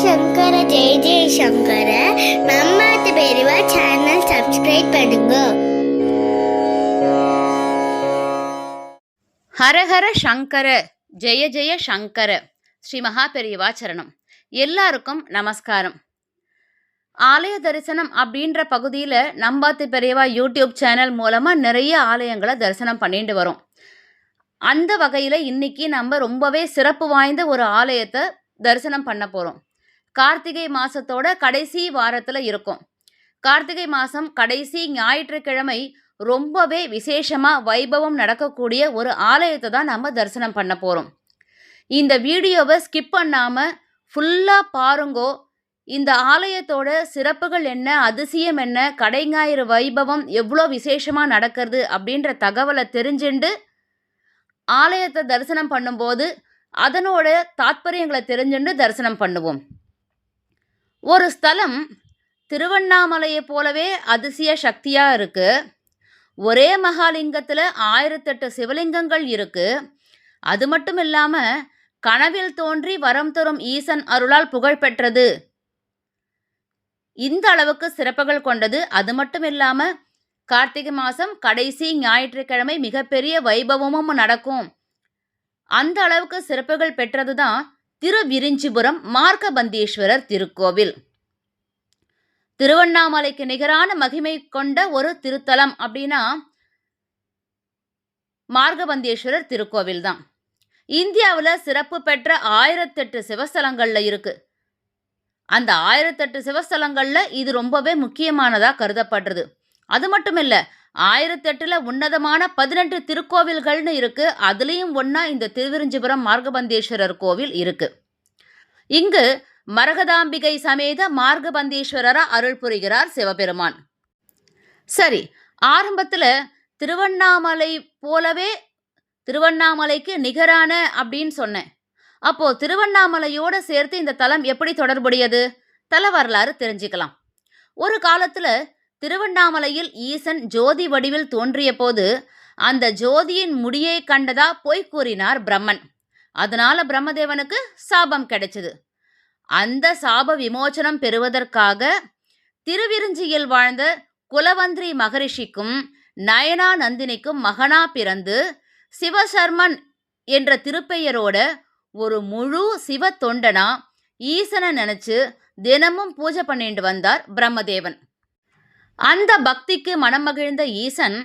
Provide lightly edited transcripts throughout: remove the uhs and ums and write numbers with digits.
சங்கர ஜெய ஜெய சங்கர நம்மாத்து பெரியவா channel subscribe பண்ணுங்க. ஹரஹர சங்கர ஜெய ஜெய சங்கர ஸ்ரீ மகா பெரியவா சரணம். எல்லாருக்கும் நமஸ்காரம். ஆலய தரிசனம் அப்படின்ற பகுதியில் நம்பாத்து பெரியவா யூடியூப் சேனல் மூலமாக நிறைய ஆலயங்களை தரிசனம் பண்ணிட்டு வரோம். அந்த வகையில் இன்னைக்கு நம்ம ரொம்பவே சிறப்பு வாய்ந்த ஒரு ஆலயத்தை தரிசனம் பண்ண போகிறோம். கார்த்திகை மாதத்தோட கடைசி வாரத்தில் இருக்கும். கார்த்திகை மாதம் கடைசி ஞாயிற்றுக்கிழமை ரொம்பவே விசேஷமாக வைபவம் நடக்கக்கூடிய ஒரு ஆலயத்தை தான் நம்ம தரிசனம் பண்ண போகிறோம். இந்த வீடியோவை ஸ்கிப் பண்ணாமல் ஃபுல்லாக பாருங்கோ. இந்த ஆலயத்தோட சிறப்புகள் என்ன, அதிசயம் என்ன, கடை ஞாயிறு வைபவம் எவ்வளோ விசேஷமாக நடக்கிறது அப்படின்ற தகவலை தெரிஞ்சுண்டு ஆலயத்தை தரிசனம் பண்ணும்போது அதனோட தாத்பரியங்களை தெரிஞ்சுண்டு தரிசனம் பண்ணுவோம். ஒரு ஸ்தலம் திருவண்ணாமலையை போலவே அதிசய சக்தியாக இருக்குது. ஒரே மகாலிங்கத்தில் 1008 சிவலிங்கங்கள் இருக்குது. அது மட்டும் இல்லாமல் கனவில் தோன்றி வரம் தரும் ஈசன் அருளால் புகழ்பெற்றது. இந்த அளவுக்கு சிறப்புகள் கொண்டது. அது மட்டும் இல்லாமல் கார்த்திகை மாதம் கடைசி ஞாயிற்றுக்கிழமை மிகப்பெரிய வைபவமும் நடக்கும். அந்த அளவுக்கு சிறப்புகள் பெற்றது தான் திருவிரிஞ்சிபுரம் மார்கபந்தீஸ்வரர் திருக்கோவில். திருவண்ணாமலைக்கு நிகரான மகிமை கொண்ட ஒரு திருத்தலம் அப்படின்னா மார்கபந்தீஸ்வரர் திருக்கோவில் தான். இந்தியாவில் சிறப்பு பெற்ற 1008 சிவஸ்தலங்களில் இருக்கு. அந்த 1008 சிவஸ்தலங்களில் இது ரொம்பவே முக்கியமானதாக கருதப்படுறது. அது மட்டும் இல்லை, 1008 உன்னதமான 18 திருக்கோவில்கள்னு இருக்கு. அதுலேயும் ஒன்றா இந்த திருவிரிஞ்சிபுரம் மார்கபந்தீஸ்வரர் கோவில் இருக்கு. இங்கு மரகதாம்பிகை சமேத மார்கபந்தீஸ்வரரா அருள் புரிகிறார் சிவபெருமான். சரி, ஆரம்பத்தில் திருவண்ணாமலை போலவே திருவண்ணாமலைக்கு நிகரான அப்படின்னு சொன்னேன். அப்போது திருவண்ணாமலையோடு சேர்த்து இந்த தலம் எப்படி தொடர்புடையது? தல வரலாறு தெரிஞ்சுக்கலாம். ஒரு காலத்தில் திருவண்ணாமலையில் ஈசன் ஜோதி வடிவில் தோன்றிய போது அந்த ஜோதியின் முடியை கண்டதா பொய் கூறினார் பிரம்மன். அதனால பிரம்மதேவனுக்கு சாபம் கிடைச்சது. அந்த சாப விமோச்சனம் பெறுவதற்காக திருவிருஞ்சியில் வாழ்ந்த குலவந்திரி மகரிஷிக்கும் நயனா நந்தினிக்கும் மகனா பிறந்து சிவசர்மன் என்ற திருப்பெயரோட ஒரு முழு சிவ தொண்டனா ஈசனை நினைச்சு தினமும் பூஜை பண்ணிட்டு வந்தார் பிரம்மதேவன். அந்த பக்திக்கு மனமகிழ்ந்த ஈசன்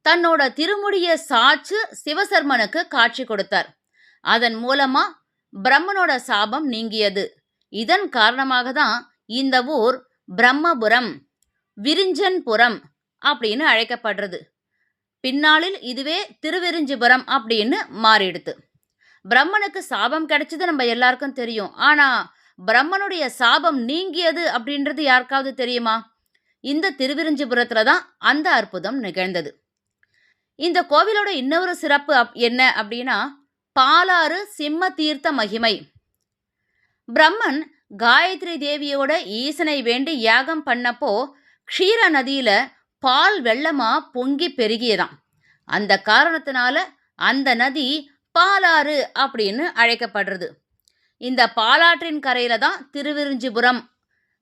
தன்னோட திருமுடியை சாச்சு சிவசர்மனுக்கு காட்சி கொடுத்தார். அதன் மூலமா பிரம்மனோட சாபம் நீங்கியது. இதன் காரணமாக தான் இந்த ஊர் பிரம்மபுரம், விரிஞ்சன்புரம் அப்படின்னு அழைக்கப்படுறது. பின்னாளில் இதுவே திருவிரிஞ்சிபுரம் அப்படின்னு மாறிடுது. பிரம்மனுக்கு சாபம் கிடைச்சது நம்ம எல்லாருக்கும் தெரியும். ஆனால் பிரம்மனுடைய சாபம் நீங்கியது அப்படின்றது யாருக்காவது தெரியுமா? இந்த திருவிரிஞ்சிபுரத்தில் தான் அந்த அற்புதம் நிகழ்ந்தது. இந்த கோவிலோட இன்னொரு சிறப்பு என்ன அப்படின்னா பாலாறு சிம்ம தீர்த்த மகிமை. பிரம்மன் காயத்ரி தேவியோட ஈசனை வேண்டி யாகம் பண்ணப்போ க்ஷீர நதியில் பால் வெள்ளமாக பொங்கி பெருகியதாம். அந்த காரணத்தினால அந்த நதி பாலாறு அப்படின்னு அழைக்கப்படுறது. இந்த பாலாற்றின் கரையில் தான் திருவிரிஞ்சிபுரம்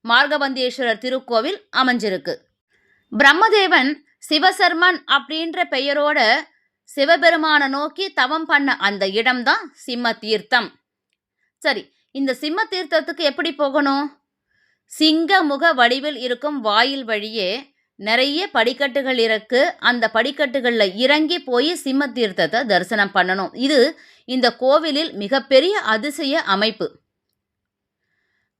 மார்கபந்தீஸ்வரர் திருக்கோவில் அமைஞ்சிருக்கு. பிரம்மதேவன் சிவசர்மன் அப்படின்ற பெயரோட சிவபெருமானை நோக்கி தவம் பண்ண அந்த இடம்தான் சிம்ம தீர்த்தம். சரி, இந்த சிம்ம தீர்த்தத்துக்கு எப்படி போகணும்? சிங்கமுக வடிவில் இருக்கும் வாயில் வழியே நிறைய படிக்கட்டுகள் இருக்கு. அந்த படிக்கட்டுகளில் இறங்கி போய் சிம்ம தீர்த்தத்தை தரிசனம் பண்ணணும். இது இந்த கோவிலில் மிகப்பெரிய அதிசய அமைப்பு.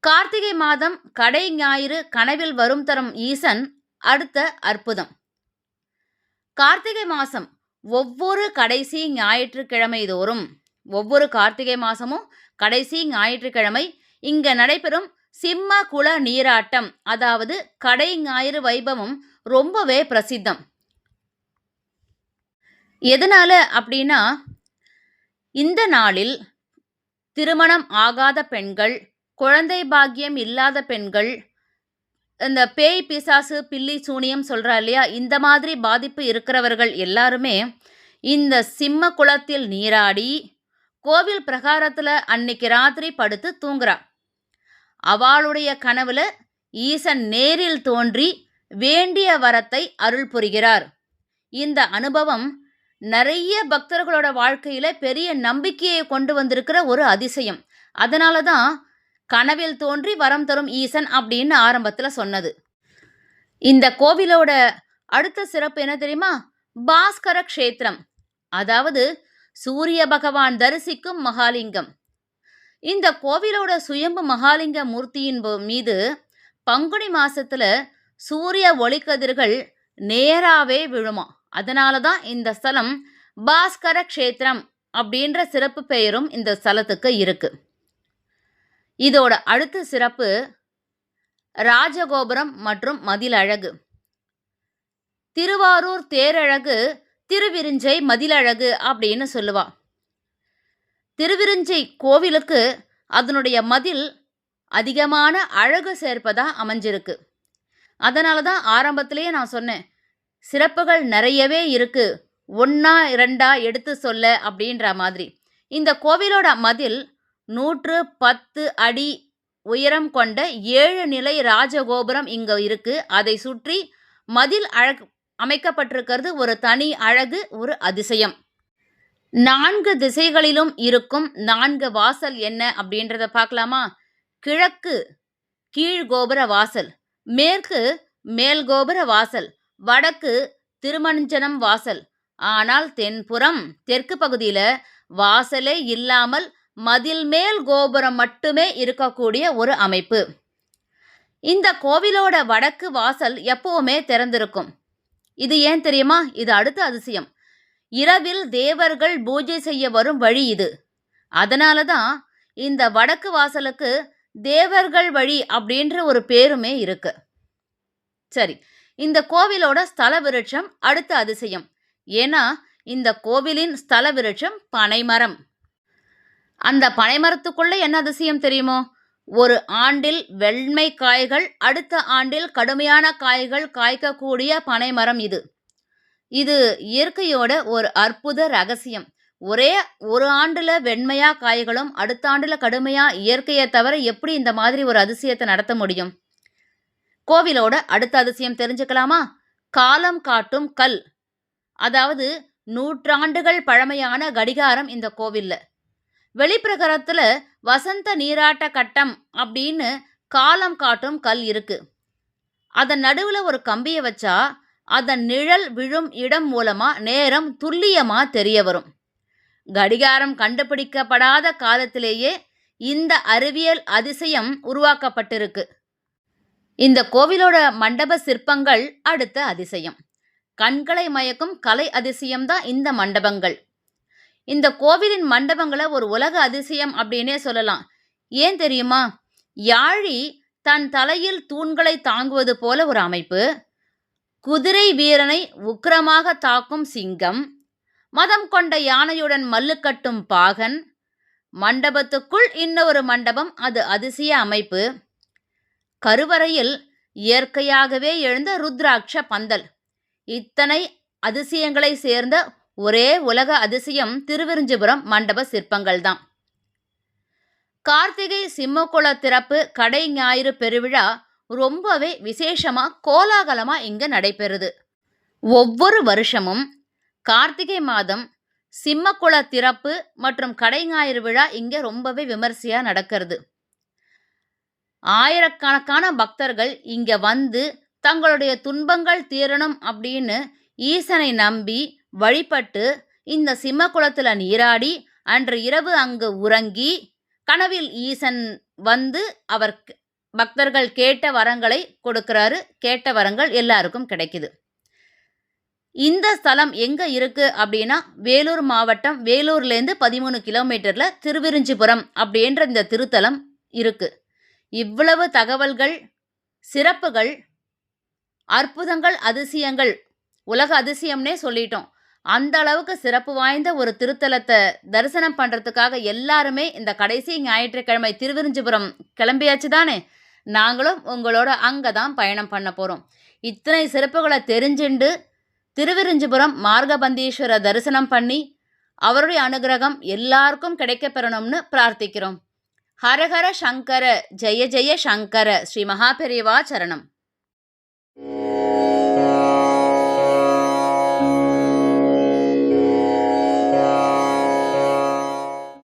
கார்த்திகை மாதம் கடை ஞாயிறு கனவில் வரும் தரும் ஈசன் அடுத்த அற்புதம். கார்த்திகை மாதம் ஒவ்வொரு கடைசி ஞாயிற்றுக்கிழமை தோறும், ஒவ்வொரு கார்த்திகை மாதமும் கடைசி ஞாயிற்றுக்கிழமை இங்கே நடைபெறும் சிம்ம குள நீராட்டம், அதாவது கடை ஞாயிறு வைபவம் ரொம்பவே பிரசித்தம். எதனால அப்படின்னா இந்த நாளில் திருமணம் ஆகாத பெண்கள், குழந்தை பாக்கியம் இல்லாத பெண்கள், இந்த பேய் பிசாசு பில்லி சூனியம் சொல்கிறா இல்லையா, இந்த மாதிரி பாதிப்பு இருக்கிறவர்கள் எல்லாருமே இந்த சிம்ம குளத்தில் நீராடி கோவில் பிரகாரத்தில் அன்னைக்கு ராத்திரி படுத்து தூங்குறா. அவளுடைய கனவுல ஈசன் நேரில் தோன்றி வேண்டிய வரத்தை அருள் புரிகிறார். இந்த அனுபவம் நிறைய பக்தர்களோட வாழ்க்கையில பெரிய நம்பிக்கையை கொண்டு வந்திருக்கிற ஒரு அதிசயம். அதனால தான் கனவில் தோன்றி வரம் தரும் ஈசன் அப்படின்னு ஆரம்பத்தில் சொன்னது. இந்த கோவிலோட அடுத்த சிறப்பு என்ன தெரியுமா? பாஸ்கர க்ஷேத்திரம், அதாவது சூரிய பகவான் தரிசிக்கும் மகாலிங்கம். இந்த கோவிலோட சுயம்பு மகாலிங்க மூர்த்தியின் மீது பங்குனி மாசத்துல சூரிய ஒளிக்கதிர்கள் நேராவே விழுமா. அதனால தான் இந்த ஸ்தலம் பாஸ்கர க்ஷேத்திரம் அப்படின்ற சிறப்பு பெயரும் இந்த ஸ்தலத்துக்கு இருக்கு. இதோட அடுத்த சிறப்பு ராஜகோபுரம் மற்றும் மதில் அழகு. திருவாரூர் தேரழகு திருவிரிஞ்சை மதிலழகு அப்படின்னு சொல்லுவா. திருவிரிஞ்சை கோவிலுக்கு அதனுடைய மதில் அதிகமான அழகு சேர்ப்பதா அமைஞ்சிருக்கு. அதனால தான் ஆரம்பத்திலேயே நான் சொன்னேன், சிறப்புகள் நிறையவே இருக்கு, ஒன்றா இரண்டா எடுத்து சொல்ல அப்படின்ற மாதிரி. இந்த கோவிலோட மதில் 110 அடி உயரம் கொண்ட 7 நிலை ராஜகோபுரம் இங்கே இருக்கு. அதை சுற்றி மதில் அமைக்கப்பட்டிருக்கிறது ஒரு தனி அழகு, ஒரு அதிசயம். 4 திசைகளிலும் இருக்கும் 4 வாசல் என்ன அப்படின்றத பார்க்கலாமா? கிழக்கு கீழ் கோபுர வாசல், மேற்கு மேல் கோபுர வாசல், வடக்கு திருமஞ்சனம் வாசல். ஆனால் தென்புறம் தெற்கு பகுதியில் வாசலே இல்லாமல் மதில் மேல் கோபுரம் மட்டுமே இருக்கக்கூடிய ஒரு அமைப்பு. இந்த கோவிலோட வடக்கு வாசல் எப்பவுமே திறந்திருக்கும். இது ஏன் தெரியுமா? இது அடுத்த அதிசயம். இரவில் தேவர்கள் பூஜை செய்ய வரும் வழி இது. அதனால தான் இந்த வடக்கு வாசலுக்கு தேவர்கள் வழி அப்படின்ற ஒரு பேருமே இருக்கு. சரி, இந்த கோவிலோட ஸ்தல விருட்சம் அடுத்த அதிசயம். ஏன்னா இந்த கோவிலின் ஸ்தல விருட்சம் பனைமரம். அந்த பனைமரத்துக்குள்ள என்ன அதிசயம் தெரியுமோ? ஒரு ஆண்டில் வெண்மை காய்கள், அடுத்த ஆண்டில் கடுமையான காய்கள் காய்க்கக்கூடிய பனைமரம் இது. இது இயற்கையோட ஒரு அற்புத ரகசியம். ஒரே ஒரு ஆண்டுல வெண்மையா காய்களும் அடுத்த ஆண்டுல கடுமையா, இயற்கையை தவிர எப்படி இந்த மாதிரி ஒரு அதிசயத்தை நடத்த முடியும்? கோவிலோட அடுத்த அதிசயம் தெரிஞ்சுக்கலாமா? காலம் காட்டும் கல், அதாவது 100 ஆண்டுகள் பழமையான கடிகாரம் இந்த கோவில்ல. வெளிப்பிரகாரத்துல வசந்த நீராட்ட கட்டம் அப்படின்னு காலம் காட்டும் கல் இருக்கு. அதன் நடுவுல ஒரு கம்பியை வச்சா அதன் நிழல் விழும் இடம் மூலமா நேரம் துல்லியமா தெரிய வரும். கடிகாரம் கண்டுபிடிக்கப்படாத காலத்திலேயே இந்த அறிவியல் அதிசயம் உருவாக்கப்பட்டிருக்கு. இந்த கோவிலோட மண்டப சிற்பங்கள் அடுத்த அதிசயம். கண்களை மயக்கும் கலை அதிசயம்தான் இந்த மண்டபங்கள். இந்த கோவிலின் மண்டபங்களை ஒரு உலக அதிசயம் அப்படின்னே சொல்லலாம். ஏன் தெரியுமா? யாழி தன் தலையில் தூண்களை தாங்குவது போல ஒரு அமைப்பு, குதிரை வீரனை உக்கிரமாக தாக்கும் சிங்கம், மதம் கொண்ட யானையுடன் மல்லு கட்டும் பாகன், மண்டபத்துக்குள் இன்னொரு மண்டபம், அது அதிசய அமைப்பு, கருவறையில் இயற்கையாகவே எழுந்த ருத்ராட்ச பந்தல். இத்தனை அதிசயங்களை சேர்ந்த ஒரே உலக அதிசயம் திருவிரிஞ்சிபுரம் மண்டப சிற்பங்கள் தான். கார்த்திகை சிம்மக்குள திறப்பு கடை ஞாயிறு பெருவிழா ரொம்பவே விசேஷமா கோலாகலமா இங்க நடைபெறுது. ஒவ்வொரு வருஷமும் கார்த்திகை மாதம் சிம்மக்குள திறப்பு மற்றும் கடை ஞாயிறு விழா இங்க ரொம்பவே விமர்சையா நடக்கிறது. ஆயிரக்கணக்கான பக்தர்கள் இங்க வந்து தங்களுடைய துன்பங்கள் தீரணும் அப்படின்னு ஈசனை நம்பி வழிபட்டு இந்த சிம்மக்குளத்துல நீராடி அன்று இரவு அங்கு உறங்கி கனவில் ஈசன் வந்து அவர் பக்தர்கள் கேட்ட வரங்களை கொடுக்கிறாரு. கேட்ட வரங்கள் எல்லாருக்கும் கிடைக்குது. இந்த ஸ்தலம் எங்க இருக்கு அப்படின்னா வேலூர் மாவட்டம், வேலூர்லேருந்து 13 கிலோமீட்டர்ல திருவிரிஞ்சிபுரம் அப்படின்ற இந்த திருத்தலம் இருக்கு. இவ்வளவு தகவல்கள், சிறப்புகள், அற்புதங்கள், அதிசயங்கள், உலக அதிசயம்னே சொல்லிட்டோம். அந்த அளவுக்கு சிறப்பு வாய்ந்த ஒரு திருத்தலத்தை தரிசனம் பண்ணுறதுக்காக எல்லாருமே இந்த கடைசி ஞாயிற்றுக்கிழமை திருவிரிஞ்சிபுரம் கிளம்பியாச்சு தானே. நாங்களும் உங்களோட அங்கே தான் பயணம் பண்ண போகிறோம். இத்தனை சிறப்புகளை தெரிஞ்சுண்டு திருவிரிஞ்சிபுரம் மார்கபந்தீஸ்வரர் தரிசனம் பண்ணி அவருடைய அனுகிரகம் எல்லாருக்கும் கிடைக்க பெறணும்னு பிரார்த்திக்கிறோம். ஹரஹர சங்கர ஜெய ஜெய சங்கர ஸ்ரீ மகாபெரிவா சரணம்.